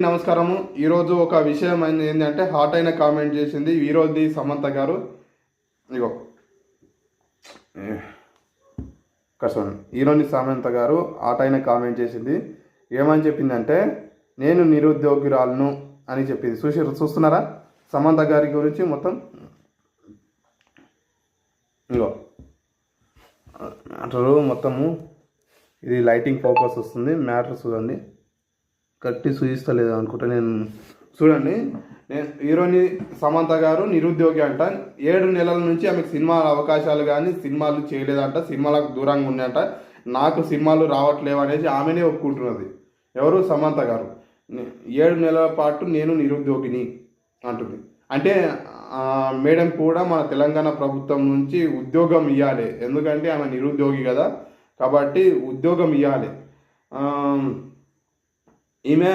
నమస్కారము. ఈరోజు ఒక విషయం ఏంటంటే హాట్ అయిన కామెంట్ చేసింది ఈరోజు సమంత గారు. ఇగో కసన్ ఈరోజు సమంత గారు హాట్ అయిన కామెంట్ చేసింది. ఏమని చెప్పిందంటే నేను నిరుద్యోగురాలను అని చెప్పింది. చూస్తున్నారా సమంత గారి గురించి మొత్తం. ఇగో మ్యాటరు మొత్తము ఇది లైటింగ్ ఫోకస్ వస్తుంది. మ్యాటర్ చూడండి, కట్టి చూపిస్తలేదు అనుకుంటా. నేను చూడండి, నేను హీరోని సమంత గారు నిరుద్యోగి అంట. 7 నెలల నుంచి ఆమెకు సినిమా అవకాశాలు కానీ సినిమాలు చేయలేదంట, సినిమాలకు దూరంగా ఉన్నాయంట. నాకు సినిమాలు రావట్లేవు అనేసి ఆమెనే ఒప్పుకుంటున్నది. ఎవరు? సమంత గారు. 7 నెలల పాటు నేను నిరుద్యోగిని అంటుంది. అంటే మేడం కూడా మన తెలంగాణ ప్రభుత్వం నుంచి ఉద్యోగం ఇవ్వాలి, ఎందుకంటే ఆమె నిరుద్యోగి కదా, కాబట్టి ఉద్యోగం ఇవ్వాలి. ఈమె